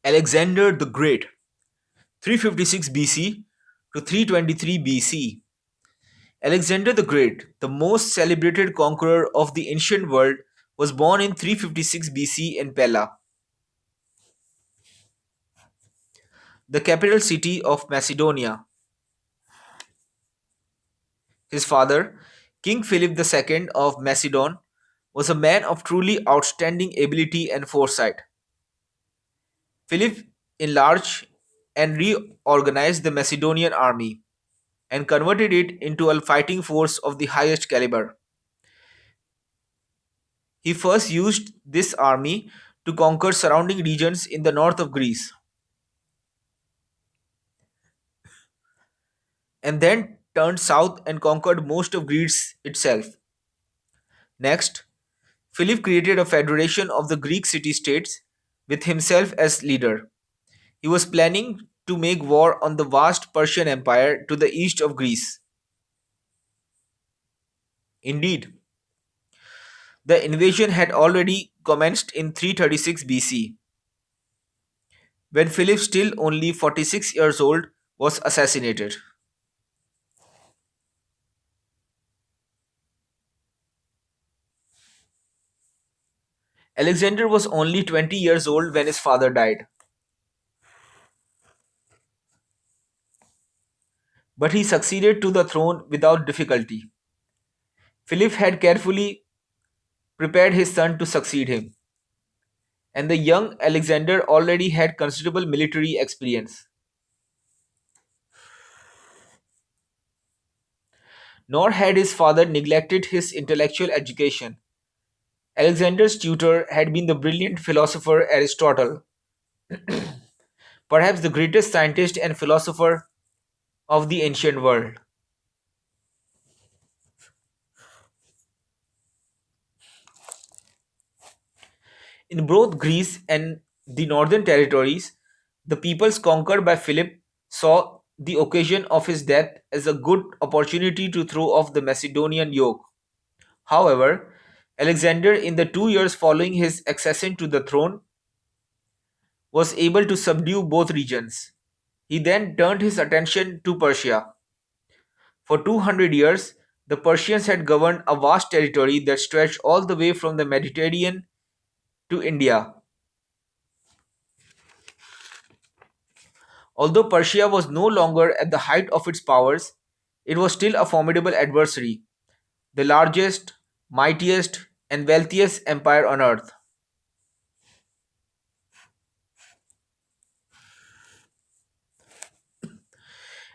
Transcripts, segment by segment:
Alexander the Great, 356 BC to 323 BC. Alexander the Great, the most celebrated conqueror of the ancient world, was born in 356 BC in Pella, the capital city of Macedonia. His father, King Philip II of Macedon, was a man of truly outstanding ability and foresight. Philip enlarged and reorganized the Macedonian army and converted it into a fighting force of the highest caliber. He first used this army to conquer surrounding regions in the north of Greece and then turned south and conquered most of Greece itself. Next, Philip created a federation of the Greek city states with himself as leader. He was planning to make war on the vast Persian Empire to the east of Greece. Indeed, the invasion had already commenced in 336 BC, when Philip, still only 46 years old, was assassinated. Alexander was only 20 years old when his father died, but he succeeded to the throne without difficulty. Philip had carefully prepared his son to succeed him, and the young Alexander already had considerable military experience. Nor had his father neglected his intellectual education. Alexander's tutor had been the brilliant philosopher Aristotle, perhaps the greatest scientist and philosopher of the ancient world. In both Greece and the northern territories, the peoples conquered by Philip saw the occasion of his death as a good opportunity to throw off the Macedonian yoke. However, Alexander, in the 2 years following his accession to the throne, was able to subdue both regions. He then turned his attention to Persia. For 200 years, the Persians had governed a vast territory that stretched all the way from the Mediterranean to India. Although Persia was no longer at the height of its powers, it was still a formidable adversary, the largest, mightiest, and wealthiest empire on earth.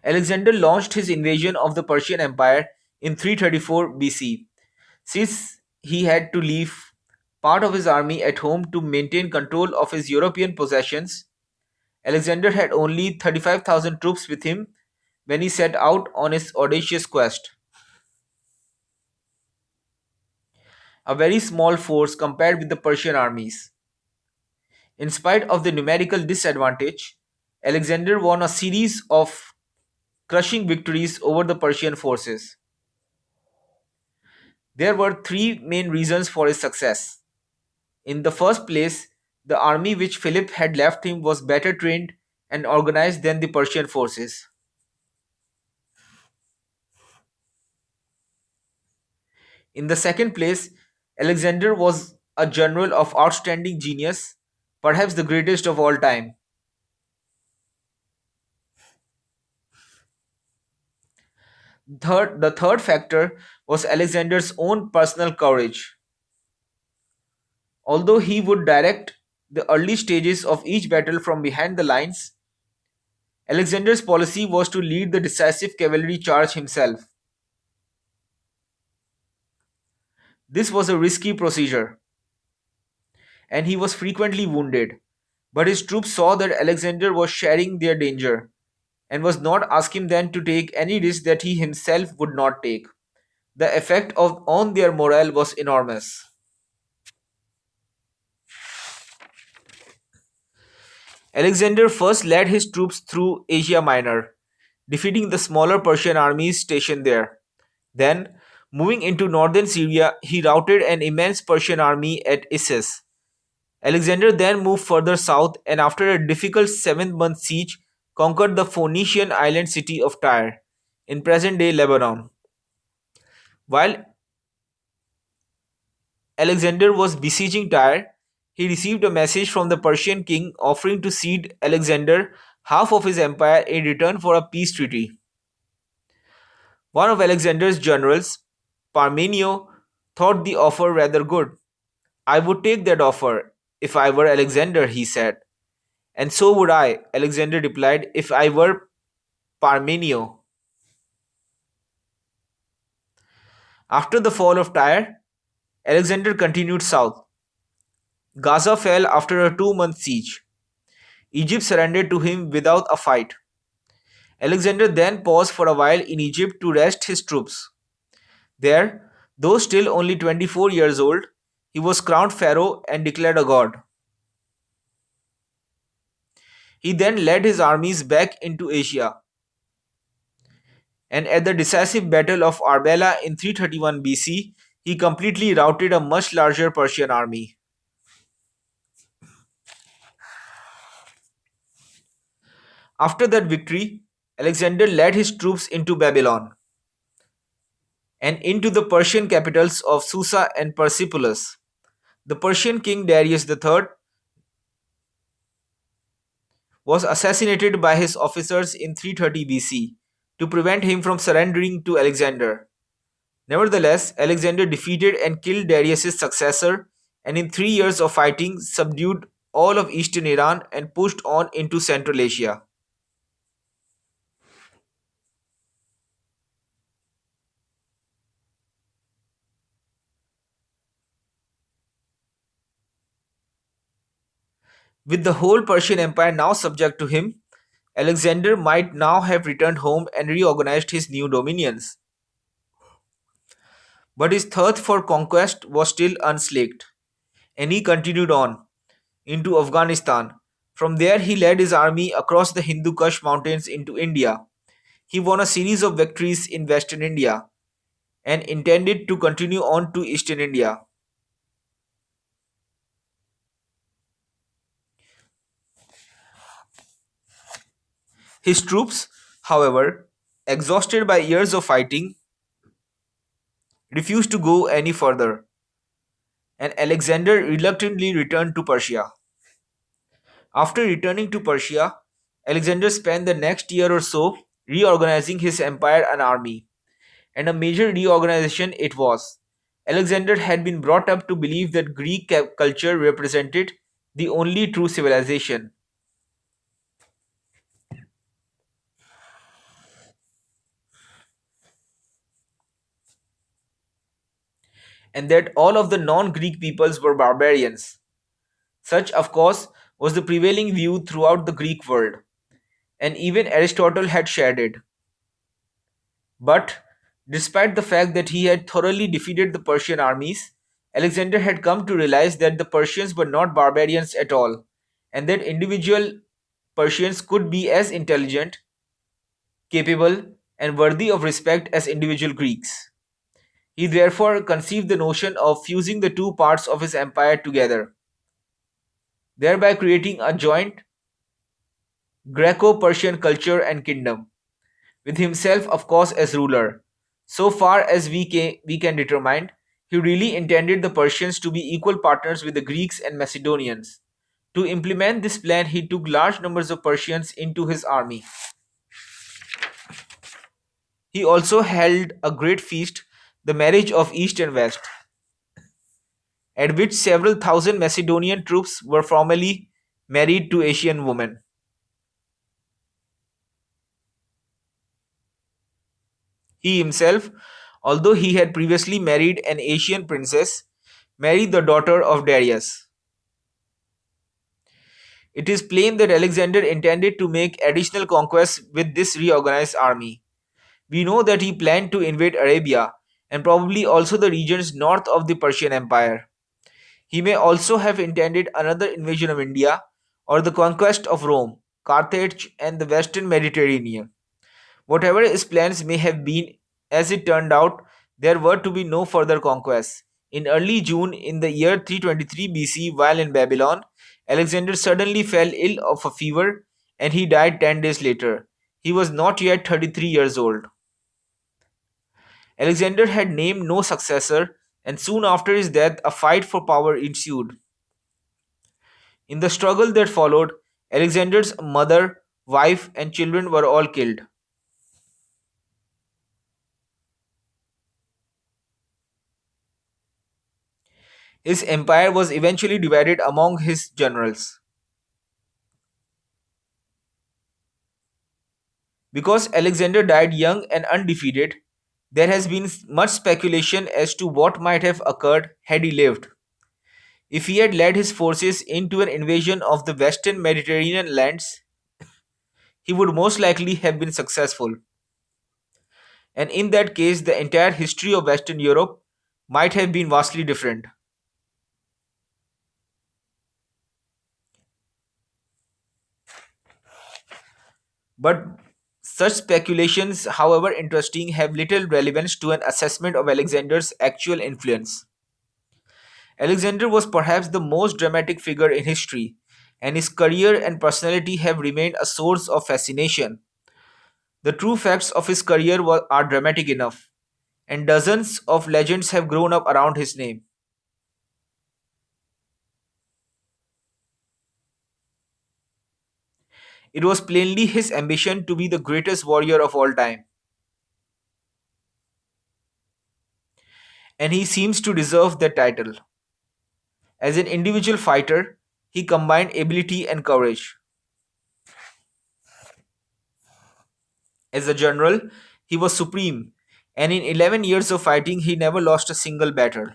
Alexander launched his invasion of the Persian Empire in 334 BC. Since he had to leave part of his army at home to maintain control of his European possessions, Alexander had only 35,000 troops with him when he set out on his audacious quest. A very small force compared with the Persian armies. In spite of the numerical disadvantage, Alexander won a series of crushing victories over the Persian forces. There were three main reasons for his success. In the first place, the army which Philip had left him was better trained and organized than the Persian forces. In the second place, Alexander was a general of outstanding genius, perhaps the greatest of all time. The third factor was Alexander's own personal courage. Although he would direct the early stages of each battle from behind the lines, Alexander's policy was to lead the decisive cavalry charge himself. This was a risky procedure, and he was frequently wounded. But his troops saw that Alexander was sharing their danger and was not asking them to take any risk that he himself would not take. The effect on their morale was enormous. Alexander first led his troops through Asia Minor, defeating the smaller Persian armies stationed there. Then, moving into northern Syria, he routed an immense Persian army at Issus. Alexander then moved further south and, after a difficult 7 month siege, conquered the Phoenician island city of Tyre in present day Lebanon. While Alexander was besieging Tyre, he received a message from the Persian king offering to cede Alexander half of his empire in return for a peace treaty. One of Alexander's generals, Parmenio, thought the offer rather good. "I would take that offer if I were Alexander," he said. "And so would I," Alexander replied, "if I were Parmenio." After the fall of Tyre, Alexander continued south. Gaza fell after a 2 month siege. Egypt surrendered to him without a fight. Alexander then paused for a while in Egypt to rest his troops. There, though still only 24 years old, he was crowned pharaoh and declared a god. He then led his armies back into Asia, and at the decisive battle of Arbela in 331 BC, he completely routed a much larger Persian army. After that victory, Alexander led his troops into Babylon and into the Persian capitals of Susa and Persepolis. The Persian king Darius III was assassinated by his officers in 330 BC to prevent him from surrendering to Alexander. Nevertheless, Alexander defeated and killed Darius' successor, and in 3 years of fighting subdued all of eastern Iran and pushed on into Central Asia. With the whole Persian Empire now subject to him, Alexander might now have returned home and reorganized his new dominions. But his thirst for conquest was still unslaked, and he continued on into Afghanistan. From there, he led his army across the Hindu Kush mountains into India. He won a series of victories in western India and intended to continue on to eastern India. His troops, however, exhausted by years of fighting, refused to go any further, and Alexander reluctantly returned to Persia. After returning to Persia, Alexander spent the next year or so reorganizing his empire and army, and a major reorganization it was. Alexander had been brought up to believe that Greek culture represented the only true civilization, and that all of the non Greek peoples were barbarians. Such, of course, was the prevailing view throughout the Greek world, and even Aristotle had shared it. But, despite the fact that he had thoroughly defeated the Persian armies, Alexander had come to realize that the Persians were not barbarians at all, and that individual Persians could be as intelligent, capable, and worthy of respect as individual Greeks. He therefore conceived the notion of fusing the two parts of his empire together, thereby creating a joint Greco Persian culture and kingdom, with himself, of course, as ruler. So far as we can determine, he really intended the Persians to be equal partners with the Greeks and Macedonians. To implement this plan, he took large numbers of Persians into his army. He also held a great feast, the marriage of East and West, at which several thousand Macedonian troops were formally married to Asian women. He himself, although he had previously married an Asian princess, married the daughter of Darius. It is plain that Alexander intended to make additional conquests with this reorganized army. We know that he planned to invade Arabia and probably also the regions north of the Persian Empire. He may also have intended another invasion of India or the conquest of Rome, Carthage, and the western Mediterranean. Whatever his plans may have been, as it turned out, there were to be no further conquests. In early June in the year 323 BC, while in Babylon, Alexander suddenly fell ill of a fever and he died 10 days later. He was not yet 33 years old. Alexander had named no successor, and soon after his death, a fight for power ensued. In the struggle that followed, Alexander's mother, wife, and children were all killed. His empire was eventually divided among his generals. Because Alexander died young and undefeated, there has been much speculation as to what might have occurred had he lived. If he had led his forces into an invasion of the western Mediterranean lands, he would most likely have been successful. And in that case, the entire history of Western Europe might have been vastly different. But such speculations, however interesting, have little relevance to an assessment of Alexander's actual influence. Alexander was perhaps the most dramatic figure in history, and his career and personality have remained a source of fascination. The true facts of his career are dramatic enough, and dozens of legends have grown up around his name. It was plainly his ambition to be the greatest warrior of all time, and he seems to deserve that title. As an individual fighter, he combined ability and courage. As a general, he was supreme, and in 11 years of fighting, he never lost a single battle.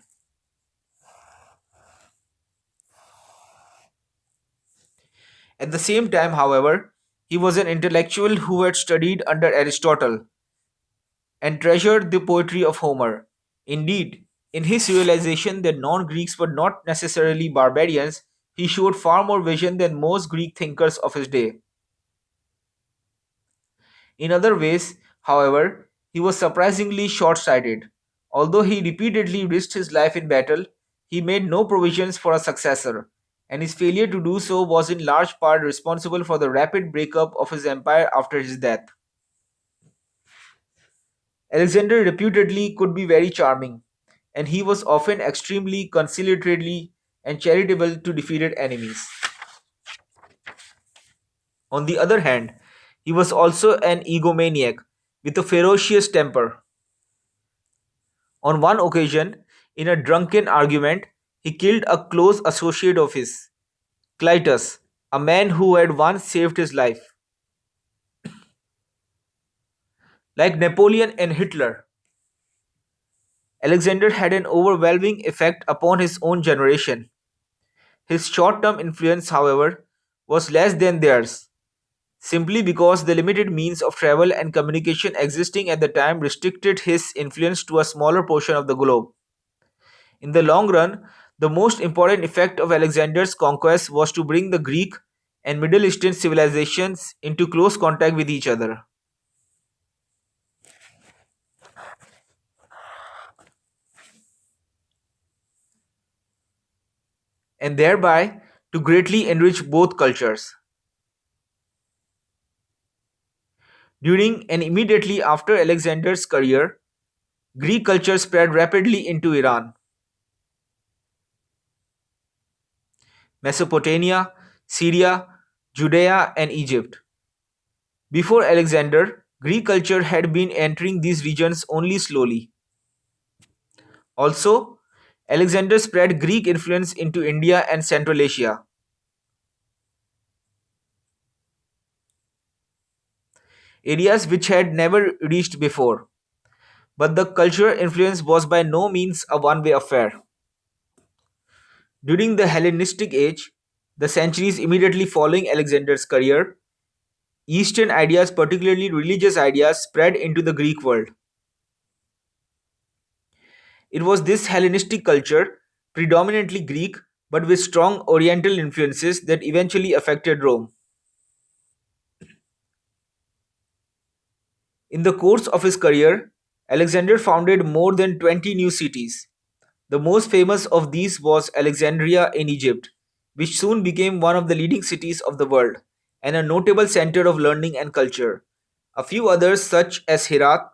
At the same time, however, he was an intellectual who had studied under Aristotle and treasured the poetry of Homer. Indeed, in his realization that non Greeks were not necessarily barbarians, he showed far more vision than most Greek thinkers of his day. In other ways, however, he was surprisingly short sighted. Although he repeatedly risked his life in battle, he made no provisions for a successor, and his failure to do so was in large part responsible for the rapid breakup of his empire after his death. Alexander reputedly could be very charming, and he was often extremely conciliatory and charitable to defeated enemies. On the other hand, he was also an egomaniac with a ferocious temper. On one occasion, in a drunken argument, he killed a close associate of his, Clytus, a man who had once saved his life. Like Napoleon and Hitler, Alexander had an overwhelming effect upon his own generation. His short term influence, however, was less than theirs, simply because the limited means of travel and communication existing at the time restricted his influence to a smaller portion of the globe. In the long run, the most important effect of Alexander's conquest was to bring the Greek and Middle Eastern civilizations into close contact with each other, and thereby to greatly enrich both cultures. During and immediately after Alexander's career, Greek culture spread rapidly into Iran, Mesopotamia, Syria, Judea, and Egypt. Before Alexander, Greek culture had been entering these regions only slowly. Also, Alexander spread Greek influence into India and Central Asia, areas which had never reached before. But the cultural influence was by no means a one way affair. During the Hellenistic age, the centuries immediately following Alexander's career, Eastern ideas, particularly religious ideas, spread into the Greek world. It was this Hellenistic culture, predominantly Greek but with strong Oriental influences, that eventually affected Rome. In the course of his career, Alexander founded more than 20 new cities. The most famous of these was Alexandria in Egypt, which soon became one of the leading cities of the world and a notable center of learning and culture. A few others, such as Herat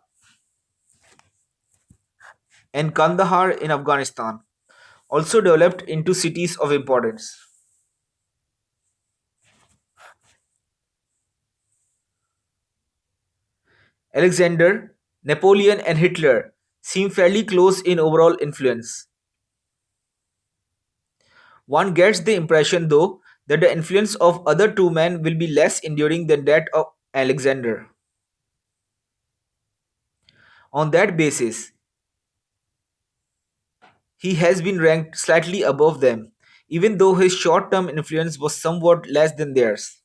and Kandahar in Afghanistan, also developed into cities of importance. Alexander, Napoleon, and Hitler seem fairly close in overall influence. One gets the impression, though, that the influence of other two men will be less enduring than that of Alexander. On that basis, he has been ranked slightly above them, even though his short term influence was somewhat less than theirs.